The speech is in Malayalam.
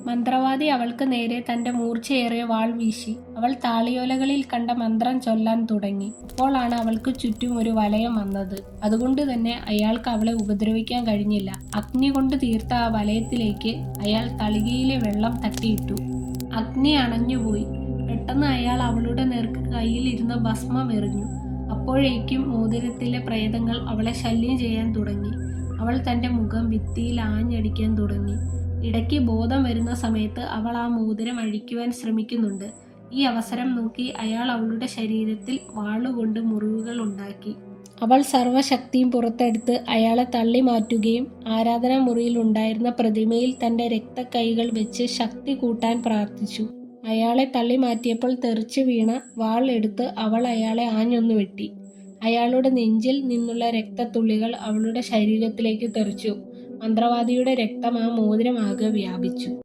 മന്ത്രവാദി അവൾക്ക് നേരെ തന്റെ മൂർച്ചയേറിയ വാൾ വീശി. അവൾ താളിയോലകളിൽ കണ്ട മന്ത്രം ചൊല്ലാൻ തുടങ്ങി. അപ്പോഴാണ് അവൾക്ക് ചുറ്റും ഒരു വലയം വന്നത്. അതുകൊണ്ട് തന്നെ അയാൾക്ക് അവളെ ഉപദ്രവിക്കാൻ കഴിഞ്ഞില്ല. അഗ്നി കൊണ്ട് തീർത്ത ആ വലയത്തിലേക്ക് അയാൾ തളികയിലെ വെള്ളം തട്ടിയിട്ടു. അഗ്നി അണഞ്ഞുപോയി. പെട്ടെന്ന് അയാൾ അവളുടെ നേർക്ക് കയ്യിലിരുന്ന ഭസ്മം എറിഞ്ഞു. അപ്പോഴേക്കും മോതിരത്തിലെ പ്രേതങ്ങൾ അവളെ ശല്യം ചെയ്യാൻ തുടങ്ങി. അവൾ തന്റെ മുഖം ഭിത്തിയിൽ ആഞ്ഞടിക്കാൻ തുടങ്ങി. ഇടയ്ക്ക് ബോധം വരുന്ന സമയത്ത് അവൾ ആ മോതിരം അഴിക്കുവാൻ ശ്രമിക്കുന്നുണ്ട്. ഈ അവസരം നോക്കി അയാൾ അവളുടെ ശരീരത്തിൽ വാളുകൊണ്ട് മുറിവുകൾ ഉണ്ടാക്കി. അവൾ സർവ്വശക്തിയും പുറത്തെടുത്ത് അയാളെ തള്ളി മാറ്റുകയും ആരാധനാ മുറിയിൽ ഉണ്ടായിരുന്ന പ്രതിമയിൽ തന്റെ രക്തക്കൈകൾ വെച്ച് ശക്തി കൂട്ടാൻ പ്രാർത്ഥിച്ചു. അയാളെ തള്ളി മാറ്റിയപ്പോൾ തെറിച്ചു വീണ വാൾ എടുത്ത് അവൾ അയാളെ ആഞ്ഞൊന്നു വെട്ടി. അയാളുടെ നെഞ്ചിൽ നിന്നുള്ള രക്തത്തുള്ളികൾ അവളുടെ ശരീരത്തിലേക്ക് തെറിച്ചു. മന്ത്രവാദിയുടെ രക്തം ആ മോതിരമാകെ വ്യാപിച്ചു.